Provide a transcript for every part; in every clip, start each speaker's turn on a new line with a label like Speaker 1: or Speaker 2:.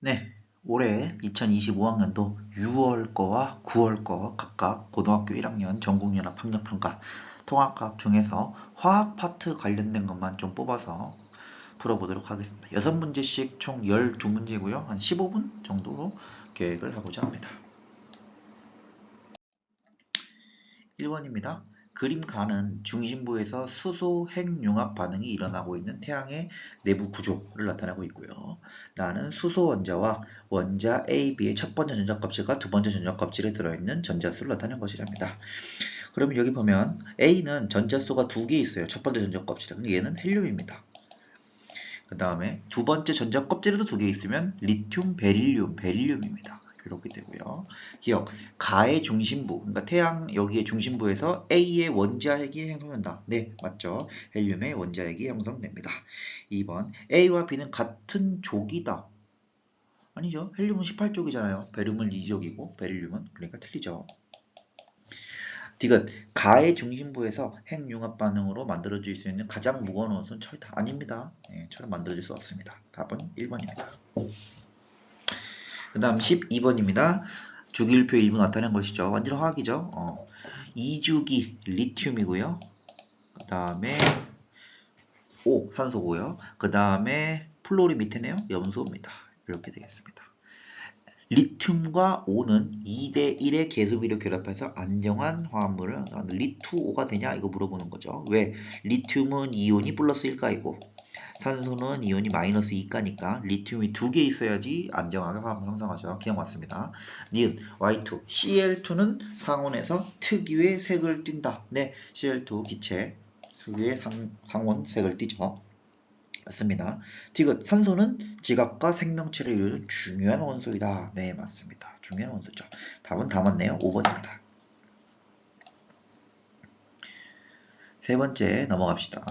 Speaker 1: 네, 올해 2025학년도 6월 거와 9월 거 각각 고등학교 1학년 전국연합 학력평가 통합과학 중에서 화학 파트 관련된 것만 좀 뽑아서 풀어보도록 하겠습니다. 6문제씩 총 12문제고요. 한 15분 정도로 계획을 하고자 합니다. 1번입니다. 그림 가는 중심부에서 수소 핵융합 반응이 일어나고 있는 태양의 내부 구조를 나타내고 있고요. 나는 수소 원자와 원자 A, B의 첫 번째 전자 껍질과 두 번째 전자 껍질에 들어있는 전자수를 나타낸 것이랍니다. 그러면 여기 보면 A는 전자수가 두 개 있어요. 첫 번째 전자 껍질에. 근데 얘는 헬륨입니다. 그 다음에 두 번째 전자 껍질에도 두 개 있으면 리튬, 베릴륨입니다. 이렇게 되고요. 기억, 가의 중심부, 그러니까 태양 여기의 중심부에서 A의 원자핵이 형성된다. 네, 맞죠. 헬륨의 원자핵이 형성됩니다. 2번, A와 B는 같은 족이다. 아니죠. 헬륨은 18족이잖아요. 베륨은 2족이고 베릴륨은 그러니까 틀리죠. 디귿, 가의 중심부에서 핵융합 반응으로 만들어질 수 있는 가장 무거운 원소는 철다. 아닙니다. 예, 철은 만들어질 수 없습니다. 답은 1번입니다. 그 다음 12번입니다. 주기율표 일부 나타낸 것이죠. 완전 화학이죠. 2주기 리튬이고요. 그 다음에 O 산소고요. 그 다음에 플로리 밑에네요. 염소입니다. 이렇게 되겠습니다. 리튬과 O는 2대 1의 계수비를 결합해서 안정한 화합물을 리투O가 되냐 이거 물어보는 거죠. 왜? 리튬은 이온이 플러스 1가이고 산소는 이온이 마이너스 2가니까 리튬이 두 개 있어야지 안정하게 화합을 형성하죠. 기억 맞습니다. 니은 Y2 Cl2는 상온에서 특유의 색을 띈다. 네, Cl2 기체 특유의 상온 색을 띠죠. 맞습니다. 디귿 산소는 지각과 생명체를 이루는 중요한 원소이다. 네, 맞습니다. 중요한 원소죠. 답은 다 맞네요. 5번입니다. 세 번째 넘어갑시다.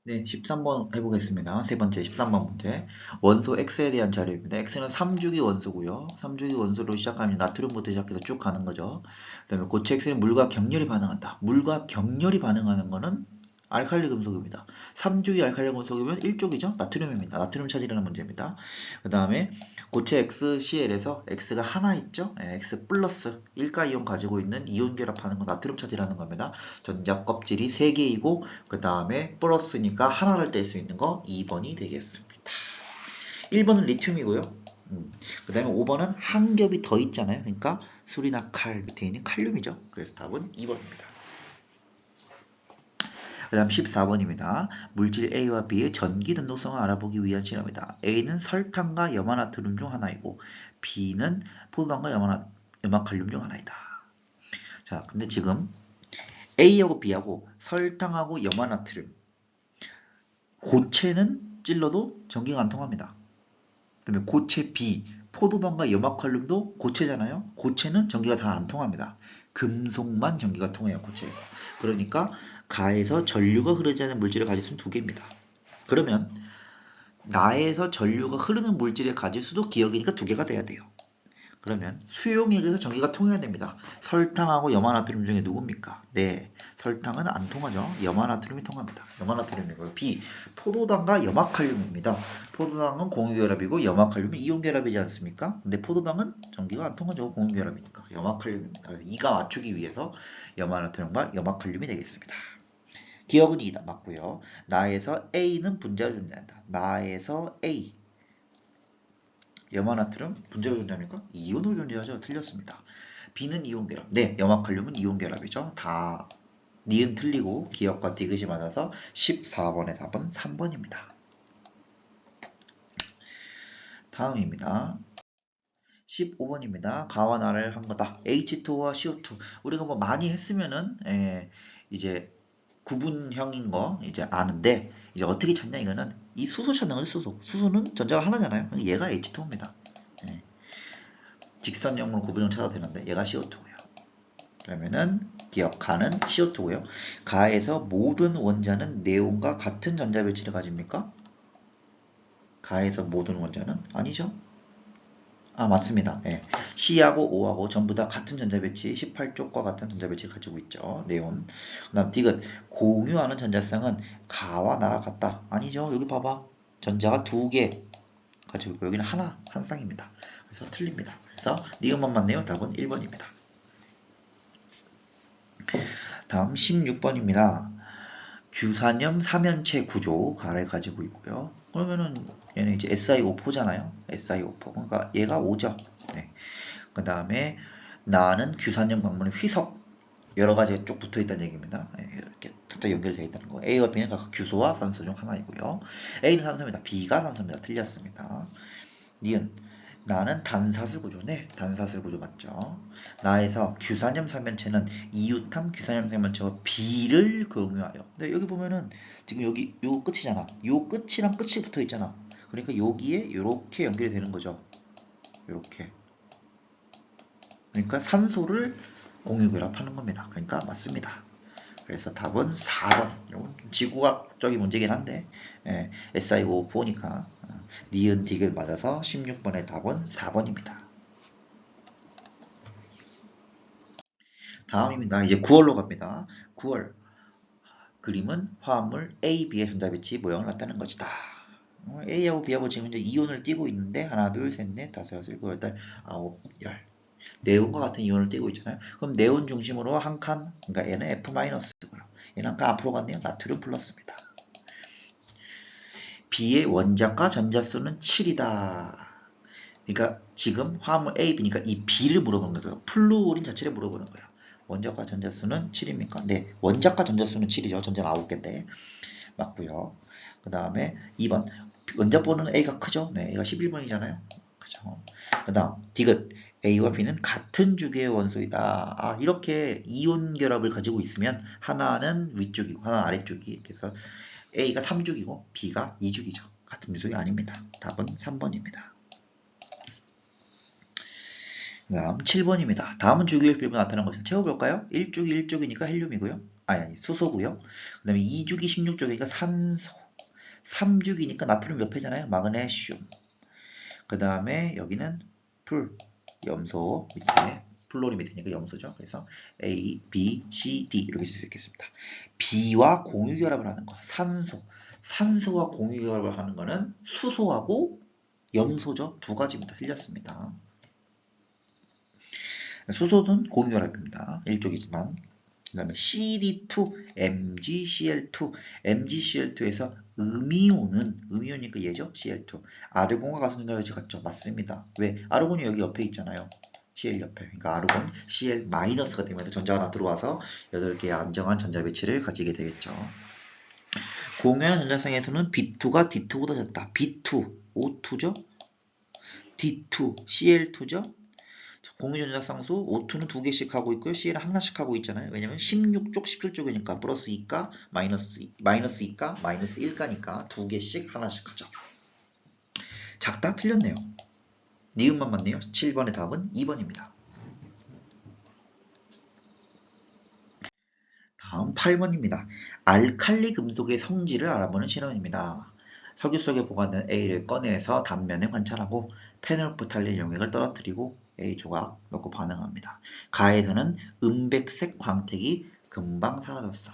Speaker 1: 네, 13번 해보겠습니다. 세 번째 13번 문제. 원소 X에 대한 자료입니다. X는 3주기 원소고요. 3주기 원소로 시작하면 나트륨부터 시작해서 쭉 가는 거죠. 그 다음에 고체 X는 물과 격렬히 반응한다. 물과 격렬히 반응하는 거는 알칼리 금속입니다. 3주기 알칼리 금속이면 1족이죠. 나트륨입니다. 나트륨 차지라는 문제입니다. 그 다음에 고체 XCl에서 X가 하나 있죠. X 플러스 1가 이온 가지고 있는 이온 결합하는 건 나트륨 차지라는 겁니다. 전자 껍질이 3개이고 그 다음에 플러스니까 하나를 뗄 수 있는 거 2번이 되겠습니다. 1번은 리튬이고요. 그 다음에 5번은 한 겹이 더 있잖아요. 그러니까 수리나 칼 밑에 있는 칼륨이죠. 그래서 답은 2번입니다. 그 다음 14번입니다. 물질 A와 B의 전기 등록성을 알아보기 위한 실험이다. A는 설탕과 염화나트륨 중 하나이고 B는 포도당과 염화칼륨 중 하나이다. 자, 근데 지금 A하고 B하고 설탕하고 염화나트륨 고체는 찔러도 전기가 안 통합니다. 그다음에 고체 B, 포도당과 염화칼륨도 고체잖아요. 고체는 전기가 다 안 통합니다. 금속만 전기가 통해요. 고체에서. 그러니까 가에서 전류가 흐르지 않는 물질의 가지수는 2개입니다. 그러면 나에서 전류가 흐르는 물질의 가지수도 기억이니까 2개가 돼야 돼요. 그러면 수용액에서 전기가 통해야 됩니다. 설탕하고 염화나트륨 중에 누굽니까? 네, 설탕은 안 통하죠. 염화나트륨이 통합니다. 염화나트륨이고요. B, 포도당과 염화칼륨입니다. 포도당은 공유결합이고 염화칼륨은 이온결합이지 않습니까? 근데 포도당은 전기가 안 통하죠. 공유결합이니까. 염화칼륨입니다. 2가 맞추기 위해서 염화나트륨과 염화칼륨이 되겠습니다. 기억은 2다. 맞고요. 나에서 A는 분자로 존재한다. 나에서 A. 염화나트륨 분자로 존재합니까? 이온으로 존재하죠. 틀렸습니다. B는 이온결합. 네, 염화칼륨은 이온결합이죠. 다 니은 틀리고 기억과 디귿이 맞아서 14번의 답은 3번입니다. 다음입니다. 15번입니다. 가와 나를 한 거다. H2와 CO2. 우리가 뭐 많이 했으면은 이제 구분형인 거 이제 아는데 이제 어떻게 찾냐 이거는 이 수소 찾는 거죠. 수소는 전자가 하나잖아요. 얘가 H2입니다. 직선형으로 구분형 찾아도 되는데 얘가 CO2고요. 그러면은 기억하는 CO2고요. 가에서 모든 원자는 네온과 같은 전자 배치를 가집니까? 가에서 모든 원자는 아니죠. 아 맞습니다. 예. C하고 O하고 전부 다 같은 전자 배치 18쪽과 같은 전자 배치를 가지고 있죠. 네온. 그 다음 디귿 공유하는 전자쌍은 가와 나와 같다. 아니죠. 여기 봐봐. 전자가 2개 가지고 있고 여기는 하나 한 쌍입니다. 그래서 틀립니다. 그래서 니은만 맞네요. 답은 1번입니다. 다음 16번입니다. 규산염 삼연체 구조를 가지고 있고요. 그러면은 얘는 이제 SiO4잖아요. SiO4. 그러니까 얘가 5죠. 네. 그 다음에 나는 규산염 광물의 희석 여러 가지가 쭉 붙어 있다는 얘기입니다. 네, 이렇게 각자 연결되어 있다는 거. A와 B는 각각 규소와 산소 중 하나이고요. A는 산소입니다. B가 산소입니다. 틀렸습니다. 니은 나는 단사슬 구조네. 단사슬 구조 맞죠? 나에서 규산염 삼면체는 이유탐 규산염 삼면체와 B를 공유하여. 근데 여기 보면은 지금 여기 요 끝이잖아. 요 끝이랑 끝이 붙어 있잖아. 그러니까 여기에 이렇게 연결이 되는 거죠. 이렇게. 그러니까 산소를 공유 결합하는 겁니다. 그러니까 맞습니다. 그래서 답은 4번. 이건 지구과학적인 문제긴 한데 SiO4니까 니은 디귿 맞아서 16번의 답은 4번입니다. 다음입니다. 이제 9월로 갑니다. 9월 그림은 화합물 A, B의 전자배치 모양을 나타낸 것이다. A하고 B하고 지금 이제 이온을 띠고 있는데 하나, 둘, 셋, 넷, 다섯, 여섯, 일곱, 여덟, 아홉, 열. 네온과 같은 이온을 띠고 있잖아요. 그럼 네온 중심으로 한 칸, 그러니까 얘는 F-고요. 얘는 한 칸 앞으로 갔네요. 나트륨 플러스입니다. B의 원자과 전자수는 7이다. 그러니까 지금 화합물 A, B니까 이 B를 물어보는 거죠. 플루오린 자체를 물어보는 거예요. 원자과 전자수는 7입니까? 네. 원자과 전자수는 7이죠. 전자는 9개인데. 맞고요. 그 다음에 2번. 원자번호는 A가 크죠? 네. A가 11번이잖아요. 그죠? 그 다음, 디귿. A와 B는 같은 주기의 원소이다. 아, 이렇게 이온 결합을 가지고 있으면 하나는 위쪽이고 하나는 아래쪽이. 그래서 A가 3죽이고 B가 2죽이죠. 같은 유속이 아닙니다. 답은 3번입니다. 다음 7번입니다. 다음은 주기의 비율로 나타난 것을 채워볼까요? 1주기 1쪽이니까 헬륨이고요. 아니 수소고요. 그 다음에 2주기 16쪽이니까 산소. 3주기니까 나트륨 몇 회잖아요? 마그네슘. 그 다음에 여기는 풀, 염소 밑에 플로리 밑이니까 염소죠. 그래서 A, B, C, D 이렇게 쓸 수 있겠습니다. B와 공유 결합을 하는 거. 산소. 산소와 공유 결합을 하는 거는 수소하고 염소죠. 두 가지입니다. 틀렸습니다. 수소는 공유 결합입니다. 일쪽이지만. 그 다음에 CD2, MgCl2, MgCl2에서 음이온이니까 얘죠? Cl2. 아르곤과 가스전자배치 같죠? 맞습니다. 왜? 아르곤이 여기 옆에 있잖아요. Cl 옆에. 그러니까 아르곤 Cl-가 되면 전자가 하나 들어와서 8개의 안정한 전자배치를 가지게 되겠죠. 공유한 전자쌍에서는 B2가 D2보다 작다. B2, O2죠? D2, Cl2죠? 공유전자쌍수 O2는 2개씩 하고 있고요. C는 하나씩 하고 있잖아요. 왜냐면 16쪽, 17쪽이니까 플러스 2가 마이너스 2가 마이너스 1가니까 2개씩 하나씩 하죠. 작다? 틀렸네요. 니은만 맞네요. 7번의 답은 2번입니다. 다음 8번입니다. 알칼리 금속의 성질을 알아보는 실험입니다. 석유 속에 보관된 A를 꺼내서 단면에 관찰하고 페놀프탈린 용액을 떨어뜨리고 A 조각 넣고 반응합니다. 가에서는 은백색 광택이 금방 사라졌어.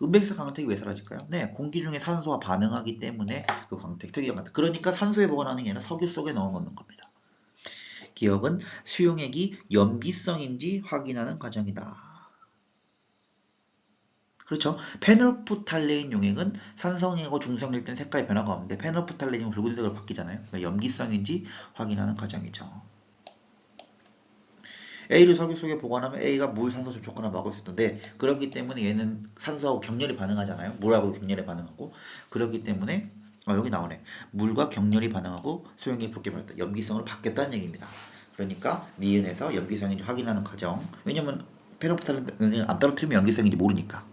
Speaker 1: 은백색 광택이 왜 사라질까요? 네, 공기 중에 산소와 반응하기 때문에 그 광택, 특이한 광택. 그러니까 산소에 보관하는 게 아니라 석유 속에 넣어 놓는 겁니다. 기억은 수용액이 염기성인지 확인하는 과정이다. 그렇죠. 페놀프탈레인 용액은 산성액하고 중성일 땐 색깔 변화가 없는데 페놀프탈레인은 붉은색으로 바뀌잖아요. 그러니까 염기성인지 확인하는 과정이죠. A를 석유 속에 보관하면 A가 물, 산소 접촉하나 막을 수 있던데 그렇기 때문에 얘는 산소하고 격렬히 반응하잖아요. 물하고 격렬히 반응하고 그렇기 때문에 여기 나오네. 물과 격렬히 반응하고 소용이 붉게 변했다. 염기성을 받겠다는 얘기입니다. 그러니까 니은에서 염기성인지 확인하는 과정. 왜냐면 페놀프탈레인을 안 떨어뜨리면 염기성인지 모르니까.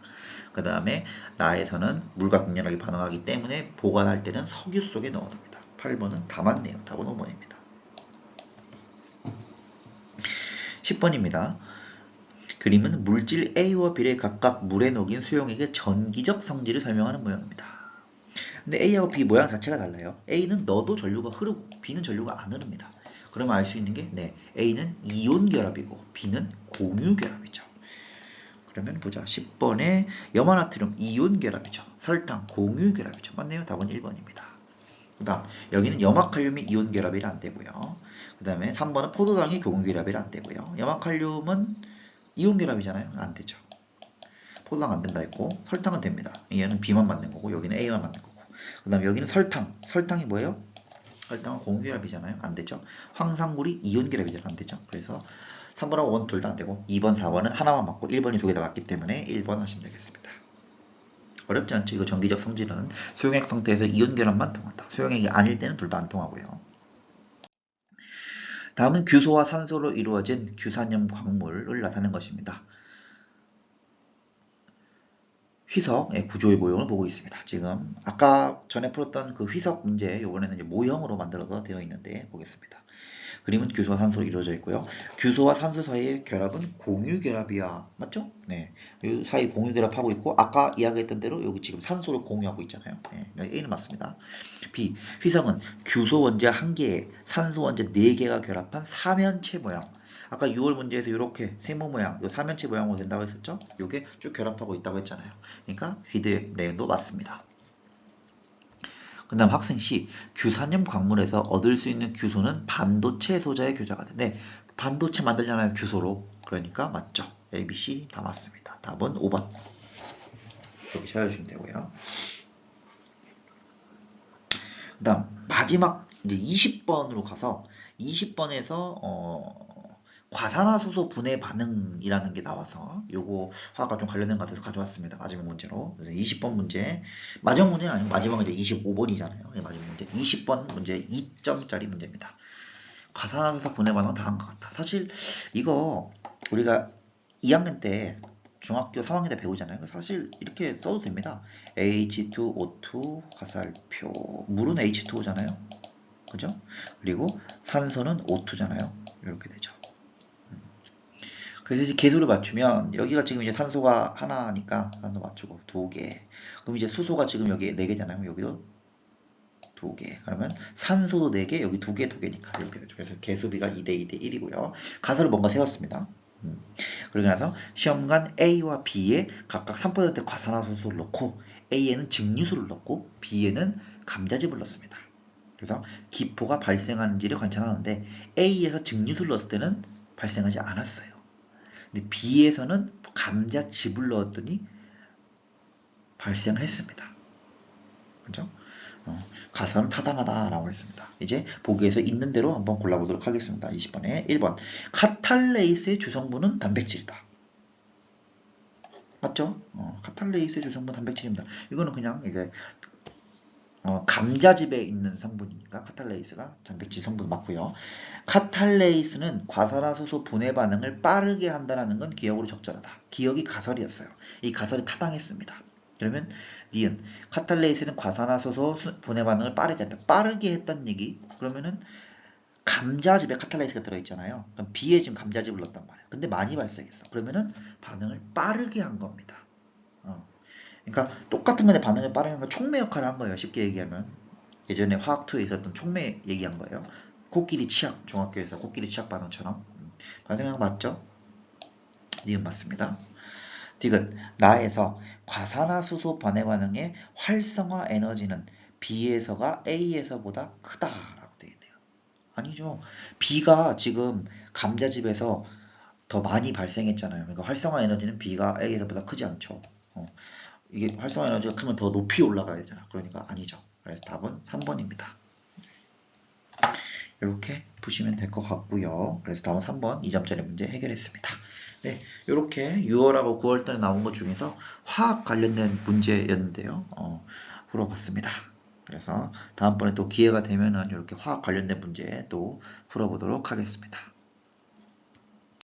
Speaker 1: 그 다음에 나에서는 물과 격렬하게 반응하기 때문에 보관할 때는 석유 속에 넣어둡니다. 8번은 다 맞네요. 답은 5번입니다. 10번입니다. 그림은 물질 A와 B를 각각 물에 녹인 수용액의 전기적 성질을 설명하는 모양입니다. 근데 A하고 B 모양 자체가 달라요. A는 넣어도 전류가 흐르고 B는 전류가 안 흐릅니다. 그러면 알 수 있는 게 A는 이온 결합이고 B는 공유 결합이죠. 그러면 보자. 10번에 염화나트륨 이온 결합이죠. 설탕 공유 결합이죠. 맞네요. 답은 1번입니다. 그 다음 여기는 염화칼륨이 이온 결합이 안 되고요. 그 다음에 3번은 포도당이 교분 결합이 안 되고요. 염화칼륨은 이온 결합이잖아요. 안 되죠. 포도당 안 된다 했고 설탕은 됩니다. 얘는 B만 맞는 거고 여기는 A만 맞는 거고. 그 다음 여기는 설탕이 뭐예요? 설탕은 공유결합이잖아요. 안 되죠. 황산물이 이온 결합이잖아요. 안 되죠. 그래서 3번하고 5번 둘 다 안 되고 2번, 4번은 하나만 맞고 1번이 두 개 다 맞기 때문에 1번 하시면 되겠습니다. 어렵지 않죠. 이거 정기적 성질은 수용액 상태에서 이온 결합만 통한다. 수용액이 아닐 때는 둘 다 안 통하고요. 다음은 규소와 산소로 이루어진 규산염 광물을 나타낸 것입니다. 휘석의 구조의 모형을 보고 있습니다. 지금 아까 전에 풀었던 그 휘석 문제 이번에는 이제 모형으로 만들어서 되어 있는데 보겠습니다. 그림은 규소와 산소로 이루어져 있고요. 규소와 산소 사이의 결합은 공유결합이야. 맞죠? 네. 이 사이 공유결합하고 있고 아까 이야기했던 대로 여기 지금 산소를 공유하고 있잖아요. 네. 여기 A는 맞습니다. B. 휘성은 규소 원자 1개에 산소 원자 4개가 결합한 사면체 모양. 아까 6월 문제에서 이렇게 세모 모양, 요 사면체 모양으로 된다고 했었죠? 요게 쭉 결합하고 있다고 했잖아요. 그러니까 B의 내용도 맞습니다. 그 다음 학생 C. 규산염 광물에서 얻을 수 있는 규소는 반도체 소자의 교자가 돼. 네, 반도체 만들잖아요. 규소로. 그러니까 맞죠. A, B, C 다 맞습니다. 답은 5번. 여기 찾아주시면 되고요. 그 다음 마지막 이제 20번으로 가서 20번에서 과산화수소 분해 반응이라는 게 나와서 요거 화학과 좀 관련된 것 같아서 가져왔습니다. 마지막 문제로. 그래서 20번 문제, 마지막 문제는 아니고 마지막은 이제 25번이잖아요. 마지막 문제. 20번 문제 2점짜리 문제입니다. 과산화수소 분해 반응 다 한 것 같다. 사실 이거 우리가 2학년 때 중학교 3학년 때 배우잖아요. 사실 이렇게 써도 됩니다. H2O2 화살표. 물은 H2O잖아요. 그죠? 그리고 산소는 O2잖아요. 이렇게 되죠. 그래서 이제 개수를 맞추면 여기가 지금 이제 산소가 하나니까 산소 맞추고 2개. 그럼 이제 수소가 지금 여기 4개잖아요. 여기도 2개. 그러면 산소도 4개, 여기 2개, 2개니까 이렇게 되죠. 그래서 개수비가 2대 2대 1이고요. 가설을 뭔가 세웠습니다. 그러고 나서 시험관 A와 B에 각각 3% 과산화수소를 넣고 A에는 증류수를 넣고 B에는 감자즙을 넣습니다. 그래서 기포가 발생하는지를 관찰하는데 A에서 증류수를 넣었을 때는 발생하지 않았어요. 근데 B에서는 감자즙을 넣었더니 발생을 했습니다. 그죠? 가설은 타당하다라고 했습니다. 이제 보기에서 있는 대로 한번 골라보도록 하겠습니다. 20번에 1번 카탈레이스의 주성분은 단백질이다. 맞죠? 카탈레이스의 주성분 단백질입니다. 이거는 그냥 이제 감자즙에 있는 성분이니까 카탈레이스가 단백질 성분 맞고요. 카탈레이스는 과산화수소 분해 반응을 빠르게 한다는 건 기억으로 적절하다. 기억이 가설이었어요. 이 가설이 타당했습니다. 그러면 니은 카탈레이스는 과산화수소 분해 반응을 빠르게 했다. 빠르게 했다는 얘기. 그러면은 감자즙에 카탈레이스가 들어있잖아요. 그럼 B에 지금 감자즙을 넣었단 말이에요. 근데 많이 발생했어. 그러면은 반응을 빠르게 한 겁니다. 그러니까 똑같은 건데 반응을 빠르게 한 건 촉매 역할을 한 거예요. 쉽게 얘기하면. 예전에 화학2에 있었던 촉매 얘기한 거예요. 코끼리 치약, 중학교에서 코끼리 치약 반응처럼. 반응한 거 맞죠? 니은 맞습니다. 디귿 나에서 과산화수소 반해 반응의 활성화 에너지는 B에서가 A에서보다 크다라고 되어 있네요. 아니죠. B가 지금 감자즙에서 더 많이 발생했잖아요. 그러니까 활성화 에너지는 B가 A에서보다 크지 않죠. 이게 활성화 에너지가 크면 더 높이 올라가야 되잖아. 그러니까 아니죠. 그래서 답은 3번입니다. 이렇게 보시면 될 것 같고요. 그래서 다음 3번 2점짜리 문제 해결했습니다. 네, 이렇게 6월하고 9월달에 나온 것 중에서 화학 관련된 문제였는데요. 풀어봤습니다. 그래서 다음번에 또 기회가 되면은 이렇게 화학 관련된 문제 또 풀어보도록 하겠습니다.